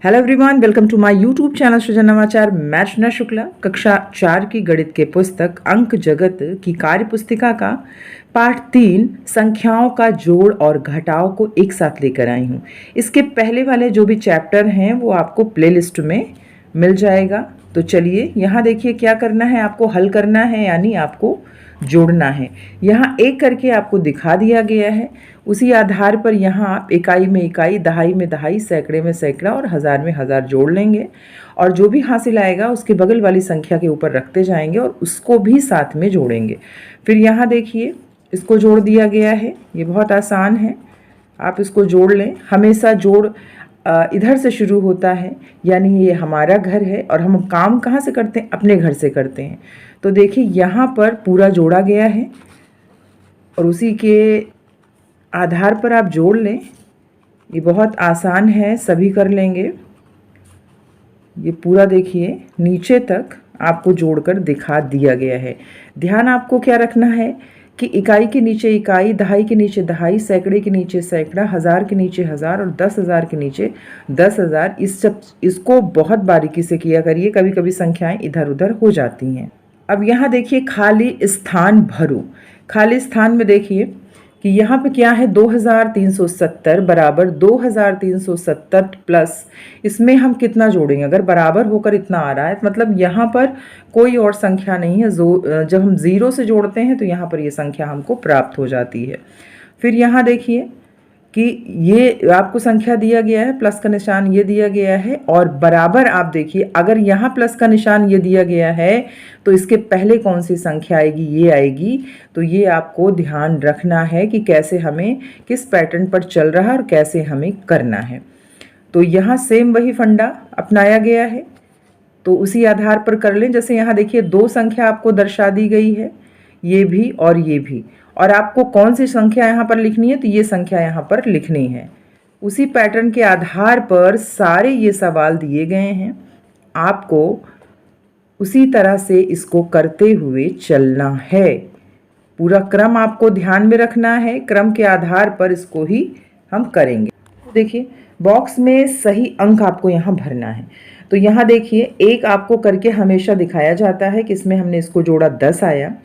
Hello everyone, welcome to my YouTube channel Srijan Navachar. मैं अर्चना शुक्ला कक्षा 4 की गणित के पुस्तक अंक जगत की कार्य पुस्तिका का पाठ 3 संख्याओं का जोड़ और घटाव को एक साथ लेकर आई हूँ। इसके पहले वाले जो भी चैप्टर हैं वो आपको प्लेलिस्ट में मिल जाएगा। तो चलिए यहाँ देखिए क्या करना है, आपको हल करना है यानी आपको जोड़ना है। यहाँ एक करके आपको दिखा दिया गया है, उसी आधार पर यहाँ आप इकाई में इकाई, दहाई में दहाई, सैकड़े में सैकड़ा और हज़ार में हज़ार जोड़ लेंगे और जो भी हासिल आएगा उसके बगल वाली संख्या के ऊपर रखते जाएंगे और उसको भी साथ में जोड़ेंगे। फिर यहाँ देखिए इसको जोड़ दिया गया है, ये बहुत आसान है, आप इसको जोड़ लें। हमेशा जोड़ इधर से शुरू होता है, यानी ये हमारा घर है और हम काम कहाँ से करते हैं, अपने घर से करते हैं। तो देखिए यहाँ पर पूरा जोड़ा गया है और उसी के आधार पर आप जोड़ लें। ये बहुत आसान है, सभी कर लेंगे। ये पूरा देखिए नीचे तक आपको जोड़कर दिखा दिया गया है। ध्यान आपको क्या रखना है कि इकाई के नीचे इकाई, दहाई के नीचे दहाई, सैकड़े के नीचे सैकड़ा, हज़ार के नीचे हज़ार और 10,000 के नीचे 10,000। इसको बहुत बारीकी से किया करिए, कभी कभी संख्याएं इधर उधर हो जाती हैं। अब यहाँ देखिए खाली स्थान भरो। खाली स्थान में देखिए कि यहाँ पे क्या है, 2370 बराबर 2370 प्लस इसमें हम कितना जोड़ेंगे। अगर बराबर होकर इतना आ रहा है मतलब यहाँ पर कोई और संख्या नहीं है। जब हम ज़ीरो से जोड़ते हैं तो यहाँ पर ये संख्या हमको प्राप्त हो जाती है। फिर यहाँ देखिए कि ये आपको संख्या दिया गया है, प्लस का निशान ये दिया गया है और बराबर आप देखिए अगर यहाँ प्लस का निशान ये दिया गया है तो इसके पहले कौन सी संख्या आएगी, ये आएगी। तो ये आपको ध्यान रखना है कि कैसे हमें किस पैटर्न पर चल रहा है और कैसे हमें करना है। तो यहाँ सेम वही फंडा अपनाया गया है, तो उसी आधार पर कर लें। जैसे यहाँ देखिए दो संख्या आपको दर्शा दी गई है, ये भी और ये भी, और आपको कौन सी संख्या यहाँ पर लिखनी है, तो ये संख्या यहाँ पर लिखनी है। उसी पैटर्न के आधार पर सारे ये सवाल दिए गए हैं, आपको उसी तरह से इसको करते हुए चलना है। पूरा क्रम आपको ध्यान में रखना है, क्रम के आधार पर इसको ही हम करेंगे। देखिए बॉक्स में सही अंक आपको यहाँ भरना है। तो यहाँ देखिए एक आपको करके हमेशा दिखाया जाता है कि इसमें हमने इसको जोड़ा 10 आया,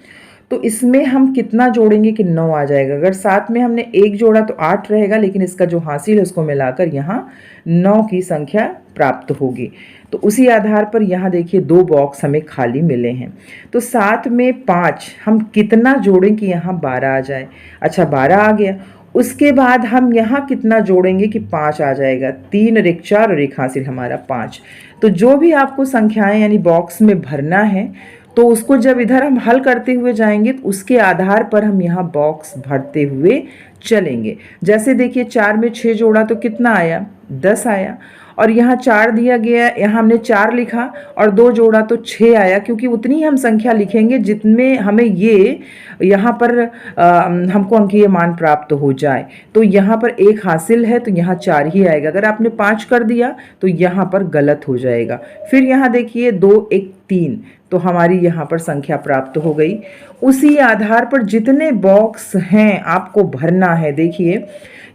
तो इसमें हम कितना जोड़ेंगे कि 9 आ जाएगा। अगर साथ में हमने एक जोड़ा तो 8 रहेगा, लेकिन इसका जो हासिल है उसको मिलाकर यहाँ 9 की संख्या प्राप्त होगी। तो उसी आधार पर यहाँ देखिए दो बॉक्स हमें खाली मिले हैं, तो साथ में 5 हम कितना जोड़ें कि यहाँ 12 आ जाए। अच्छा 12 आ गया, उसके बाद हम यहाँ कितना जोड़ेंगे कि 5 आ जाएगा। 3 और 1 4 और एक हासिल हमारा 5। तो जो भी आपको संख्याएं यानी बॉक्स में भरना है तो उसको जब इधर हम हल करते हुए जाएंगे तो उसके आधार पर हम यहाँ बॉक्स भरते हुए चलेंगे। जैसे देखिए 4 में 6 जोड़ा तो कितना आया, 10 आया, और यहाँ 4 दिया गया, यहाँ हमने 4 लिखा और 2 जोड़ा तो 6 आया, क्योंकि उतनी हम संख्या लिखेंगे जितने हमें ये यहाँ पर हमको अंकीय मान प्राप्त हो जाए। तो यहाँ पर एक हासिल है तो यहाँ 4 ही आएगा। अगर आपने 5 कर दिया तो यहाँ पर गलत हो जाएगा। फिर यहाँ देखिए 2 1 3, तो हमारी यहाँ पर संख्या प्राप्त हो गई। उसी आधार पर जितने बॉक्स हैं आपको भरना है। देखिए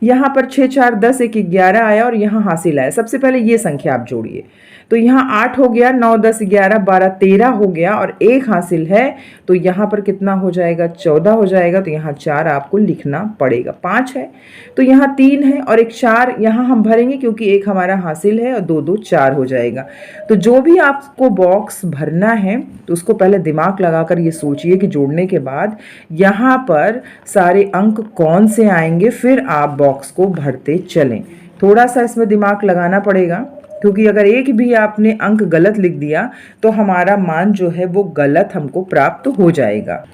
यहाँ पर 6 4 10 1 11 आया और यहाँ हासिल आया। सबसे पहले ये संख्या आप जोड़िए, तो यहाँ 8 हो गया, 9 10 11 12 13 हो गया और एक हासिल है, तो यहाँ पर कितना हो जाएगा, 14 हो जाएगा। तो यहाँ 4 आपको लिखना पड़ेगा। 5 है तो यहाँ 3 है और एक 4 यहाँ हम भरेंगे, क्योंकि एक हमारा हासिल है और 2 2 4 हो जाएगा। तो जो भी आपको बॉक्स भरना है तो उसको पहले दिमाग लगाकर ये सोचिए कि जोड़ने के बाद यहाँ पर सारे अंक कौन से आएंगे, फिर आप बॉक्स को भरते चलें। थोड़ा सा इसमें दिमाग लगाना पड़ेगा, क्योंकि अगर एक भी आपने अंक गलत लिख दिया तो हमारा मान जो है वो गलत हमको प्राप्त हो जाएगा।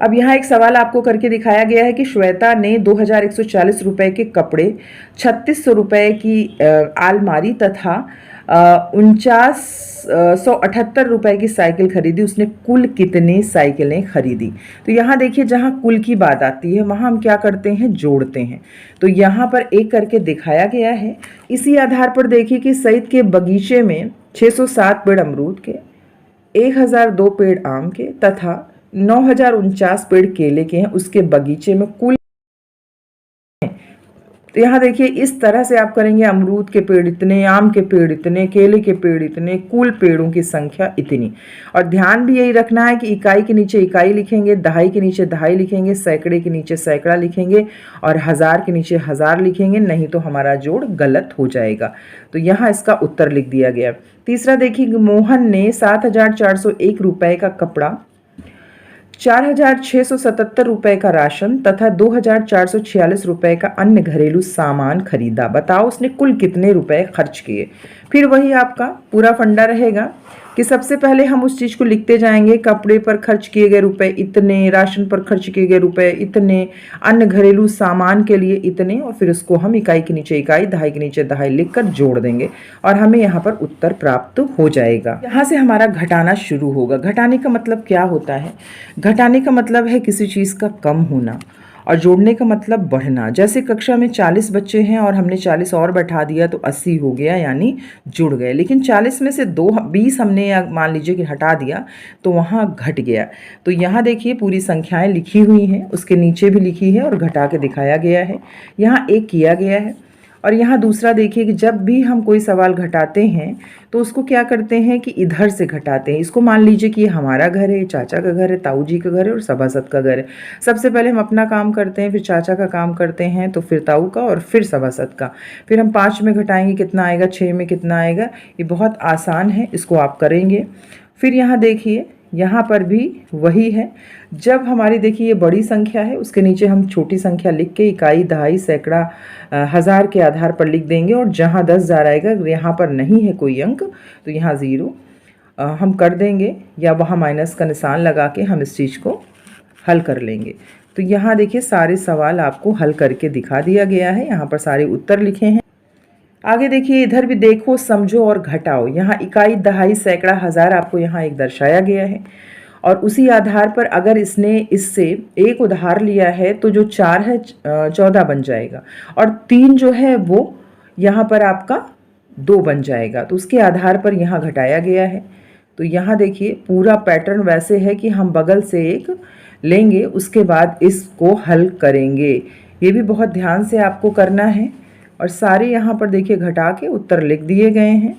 अब यहाँ एक सवाल आपको करके दिखाया गया है कि श्वेता ने 2140 रुपए के कपड़े, 3600 रुपए की आलमारी तथा 4978 रुपए की साइकिल खरीदी। उसने कुल कितनी साइकिलें खरीदी। तो यहाँ देखिए जहाँ कुल की बात आती है वहाँ हम क्या करते हैं, जोड़ते हैं। तो यहाँ पर एक करके दिखाया गया है। इसी आधार पर देखिए कि सईद के बगीचे में 607 पेड़ अमरूद के, 1002 पेड़ आम के तथा 9049 पेड़ केले के हैं। उसके बगीचे में कुल तो यहाँ देखिए इस तरह से आप करेंगे, अमरूद के पेड़ इतने, आम के पेड़ इतने, केले के पेड़ इतने, कुल पेड़ों की संख्या इतनी। और ध्यान भी यही रखना है कि इकाई के नीचे इकाई लिखेंगे, दहाई के नीचे दहाई लिखेंगे, सैकड़े के नीचे सैकड़ा लिखेंगे और हजार के नीचे हजार लिखेंगे, नहीं तो हमारा जोड़ गलत हो जाएगा। तो यहाँ इसका उत्तर लिख दिया गया। तीसरा देखिए, मोहन ने 7,401 रुपये का कपड़ा, 4,677 रुपये का राशन तथा 2,446 रुपये का अन्य घरेलू सामान खरीदा। बताओ उसने कुल कितने रुपए खर्च किए। फिर वही आपका पूरा फंडा रहेगा कि सबसे पहले हम उस चीज़ को लिखते जाएंगे, कपड़े पर खर्च किए गए रुपए इतने, राशन पर खर्च किए गए रुपए इतने, अन्य घरेलू सामान के लिए इतने, और फिर उसको हम इकाई के नीचे इकाई, दहाई के नीचे दहाई लिखकर जोड़ देंगे और हमें यहाँ पर उत्तर प्राप्त हो जाएगा। यहाँ से हमारा घटाना शुरू होगा। घटाने का मतलब क्या होता है? घटाने का मतलब है किसी चीज़ का कम होना, और जोड़ने का मतलब बढ़ना। जैसे कक्षा में 40 बच्चे हैं और हमने 40 और बैठा दिया तो 80 हो गया, यानी जुड़ गए। लेकिन 40 में से 20 हमने या मान लीजिए कि हटा दिया तो वहाँ घट गया। तो यहाँ देखिए पूरी संख्याएं लिखी हुई हैं, उसके नीचे भी लिखी है और घटा के दिखाया गया है। यहाँ एक किया गया है। और यहाँ दूसरा देखिए कि जब भी हम कोई सवाल घटाते हैं तो उसको क्या करते हैं कि इधर से घटाते हैं। इसको मान लीजिए कि ये हमारा घर है, चाचा का घर है, ताऊ जी का घर है और सभासद का घर है। सबसे पहले हम अपना काम करते हैं, फिर चाचा का काम करते हैं, तो फिर ताऊ का और फिर सभासद का। फिर हम 5 में घटाएंगे, कितना आएगा, 6 में कितना आएगा। ये बहुत आसान है, इसको आप करेंगे। फिर यहाँ देखिए यहाँ पर भी वही है। जब हमारी देखिए ये बड़ी संख्या है, उसके नीचे हम छोटी संख्या लिख के इकाई, दहाई, सैकड़ा, हज़ार के आधार पर लिख देंगे। और जहाँ 10,000 आएगा यहाँ पर नहीं है कोई अंक तो यहाँ 0 हम कर देंगे, या वहाँ माइनस का निशान लगा के हम इस चीज़ को हल कर लेंगे। तो यहाँ देखिए सारे सवाल आपको हल करके दिखा दिया गया है। यहाँ पर सारे उत्तर लिखे हैं। आगे देखिए इधर भी देखो, समझो और घटाओ। यहाँ इकाई, दहाई, सैकड़ा, हज़ार आपको यहाँ एक दर्शाया गया है। और उसी आधार पर अगर इसने इससे एक उधार लिया है तो जो 4 है 14 बन जाएगा, और 3 जो है वो यहाँ पर आपका 2 बन जाएगा। तो उसके आधार पर यहाँ घटाया गया है। तो यहाँ देखिए पूरा पैटर्न वैसे है कि हम बगल से एक लेंगे, उसके बाद इसको हल करेंगे। ये भी बहुत ध्यान से आपको करना है। और सारे यहाँ पर देखिए घटा के उत्तर लिख दिए गए हैं।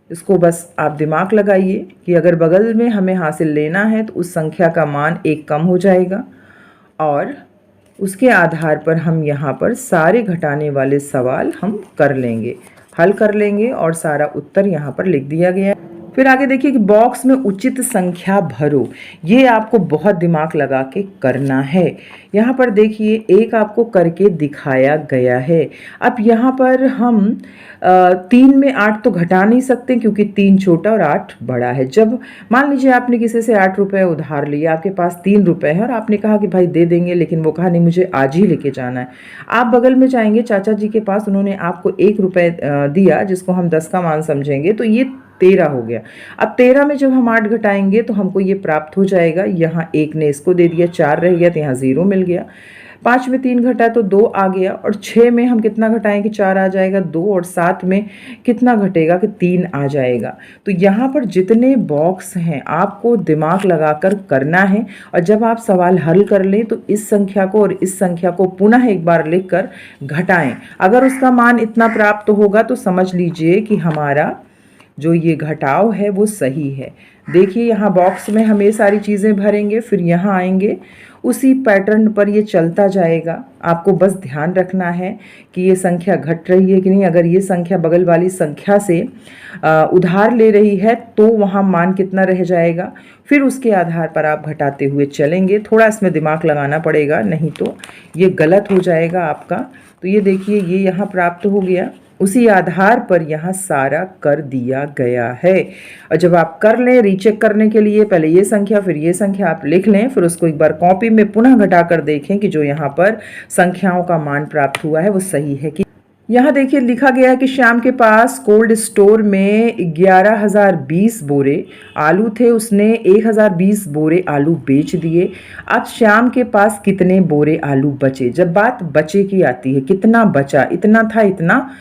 इसको बस आप दिमाग लगाइए कि अगर बगल में हमें हासिल लेना है तो उस संख्या का मान 1 कम हो जाएगा, और उसके आधार पर हम यहाँ पर सारे घटाने वाले सवाल हम कर लेंगे, हल कर लेंगे, और सारा उत्तर यहाँ पर लिख दिया गया है। फिर आगे देखिए कि बॉक्स में उचित संख्या भरो। ये आपको बहुत दिमाग लगा के करना है। यहाँ पर देखिए एक आपको करके दिखाया गया है। अब यहाँ पर हम 3 में 8 तो घटा नहीं सकते क्योंकि 3 छोटा और 8 बड़ा है। जब मान लीजिए आपने किसी से 8 रुपये उधार लिया, आपके पास 3 रुपये है और आपने कहा कि भाई दे देंगे, लेकिन वो कहा नहीं मुझे आज ही लेके जाना है। आप बगल में जाएंगे चाचा जी के पास, उन्होंने आपको 1 रुपये दिया जिसको हम 10 का मान समझेंगे, तो ये 13 हो गया। अब 13 में जब हम 8 घटाएंगे तो हमको ये प्राप्त हो जाएगा। यहाँ 1 ने इसको दे दिया, 4 रह गया तो यहाँ 0 मिल गया। 5 में 3 घटा तो 2 आ गया, और 6 में हम कितना घटाएंगे, 4 आ जाएगा 2, और 7 में कितना घटेगा कि 3 आ जाएगा। तो यहाँ पर जितने बॉक्स हैं आपको दिमाग लगाकर करना है, और जब आप सवाल हल कर लें तो इस संख्या को और इस संख्या को पुनः एक बार लिखकर घटाएं। अगर उसका मान इतना प्राप्त होगा तो समझ लीजिए कि हमारा जो ये घटाव है वो सही है। देखिए यहाँ बॉक्स में हम ये सारी चीज़ें भरेंगे, फिर यहाँ आएंगे, उसी पैटर्न पर ये चलता जाएगा। आपको बस ध्यान रखना है कि ये संख्या घट रही है कि नहीं। अगर ये संख्या बगल वाली संख्या से उधार ले रही है तो वहाँ मान कितना रह जाएगा, फिर उसके आधार पर आप घटाते हुए चलेंगे। थोड़ा इसमें दिमाग लगाना पड़ेगा, नहीं तो ये गलत हो जाएगा आपका। तो ये देखिए ये यहाँ प्राप्त हो गया, उसी आधार पर यहाँ सारा कर दिया गया है। और जब आप कर लें, रीचेक करने के लिए पहले ये संख्या फिर ये संख्या आप लिख लें, फिर उसको एक बार कॉपी में पुनः घटा कर देखें कि जो यहाँ पर संख्याओं का मान प्राप्त हुआ है वो सही है कि। यहाँ देखिए लिखा गया है कि श्याम के पास कोल्ड स्टोर में 11,020 बोरे आलू थे, उसने 1,020 बोरे आलू बेच दिए। अब श्याम के पास कितने बोरे आलू बचे? जब बात बचे की आती है, कितना बचा, इतना था, इतना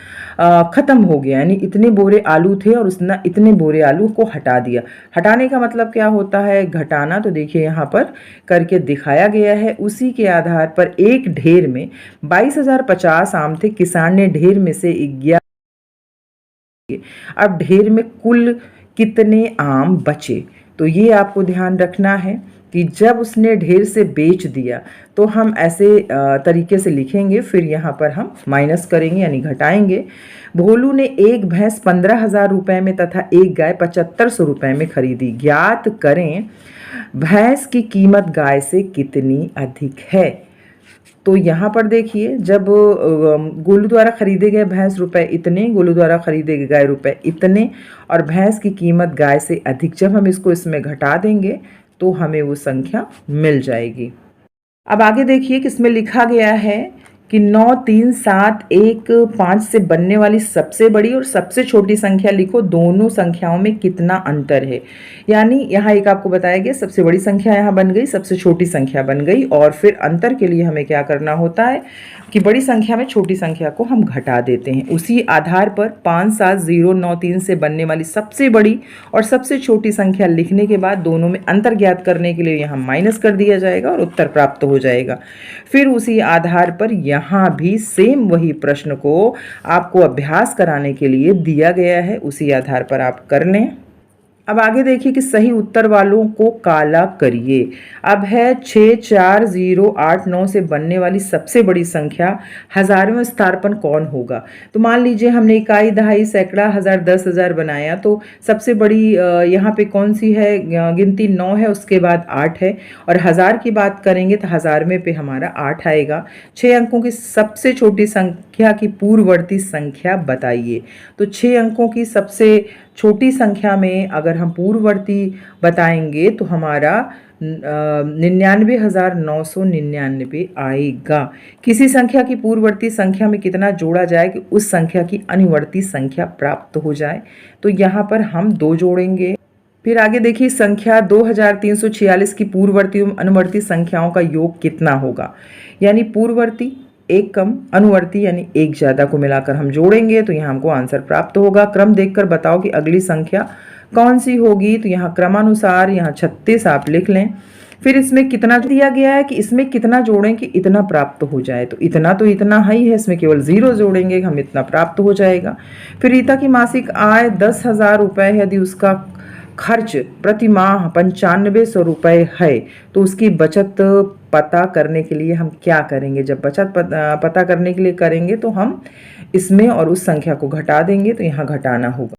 ख़त्म हो गया, यानी इतने बोरे आलू थे और उसने इतने बोरे आलू को हटा दिया। हटाने का मतलब क्या होता है? घटाना। तो देखिए यहाँ पर करके दिखाया गया है। उसी के आधार पर एक ढेर में 22,050 आम थे, किसान ने ढेर में से 11। अब ढेर में कुल कितने आम बचे? तो ये आपको ध्यान रखना है कि जब उसने ढेर से बेच दिया तो हम ऐसे तरीके से लिखेंगे, फिर यहाँ पर हम माइनस करेंगे यानी घटाएंगे। भोलू ने एक भैंस 15,000 रुपये में तथा एक गाय 7,500 रुपये में खरीदी। ज्ञात करें भैंस की कीमत गाय से कितनी अधिक है। तो यहाँ पर देखिए, जब गोलू द्वारा खरीदे गए भैंस रुपए इतने, गोलू द्वारा खरीदे गए गाय रुपए इतने, और भैंस की कीमत गाय से अधिक, जब हम इसको इसमें घटा देंगे तो हमें वो संख्या मिल जाएगी। अब आगे देखिए कि इसमें लिखा गया है कि 9, 3, 7, 1, 5 से बनने वाली सबसे बड़ी और सबसे छोटी संख्या लिखो, दोनों संख्याओं में कितना अंतर है। यानी यहाँ एक आपको बताया गया, सबसे बड़ी संख्या यहाँ बन गई, सबसे छोटी संख्या बन गई, और फिर अंतर के लिए हमें क्या करना होता है कि बड़ी संख्या में छोटी संख्या को हम घटा देते हैं। उसी आधार पर 5, 7, 0, 9, 3 से बनने वाली सबसे बड़ी और सबसे छोटी संख्या लिखने के बाद दोनों में अंतर ज्ञात करने के लिए यहाँ माइनस कर दिया जाएगा और उत्तर प्राप्त हो जाएगा। फिर उसी आधार पर यहाँ भी सेम वही प्रश्न को आपको अभ्यास कराने के लिए दिया गया है, उसी आधार पर आप कर लें। अब आगे देखिए कि सही उत्तर वालों को काला करिए। अब है 6, 4, 0, 8, 9 से बनने वाली सबसे बड़ी संख्या हजारवें स्थान कौन होगा। तो मान लीजिए हमने इकाई, दहाई, सैकड़ा, हजार, 10,000 बनाया, तो सबसे बड़ी यहाँ पे कौन सी है? गिनती 9 है, उसके बाद 8 है, और हज़ार की बात करेंगे तो हजारवें पे हमारा 8 आएगा। 6 अंकों की सबसे छोटी संख्या की पूर्ववर्ती संख्या बताइए। तो 6 अंकों की सबसे छोटी संख्या में अगर हम पूर्ववर्ती बताएंगे तो हमारा 99,999 आएगा। किसी संख्या की पूर्ववर्ती संख्या में कितना जोड़ा जाए कि उस संख्या की अनुवर्ती संख्या प्राप्त हो जाए। तो यहाँ पर हम 2 जोड़ेंगे। फिर आगे देखिए, संख्या 2346 की पूर्ववर्ती एवं अनुवर्ती संख्याओं का योग कितना होगा। यानी पूर्ववर्ती एक कम, अनुवर्ती यानी एक ज़्यादा को मिलाकर हम जोड़ेंगे तो यहाँ हमको आंसर प्राप्त होगा। क्रम देखकर बताओ कि अगली संख्या कौन सी होगी। तो यहाँ क्रमानुसार यहाँ 36 आप लिख लें। फिर इसमें कितना दिया गया है कि इसमें कितना जोड़ें कि इतना प्राप्त हो जाए। तो इतना ही है, इसमें केवल 0 जोड़ेंगे, हम इतना प्राप्त हो जाएगा। फिर रीता की मासिक आय 10,000 रुपये है, यदि उसका खर्च प्रति माह 9500 रुपये है तो उसकी बचत पता करने के लिए हम क्या करेंगे। जब बचत पता करने के लिए करेंगे तो हम इसमें और उस संख्या को घटा देंगे, तो यहाँ घटाना होगा।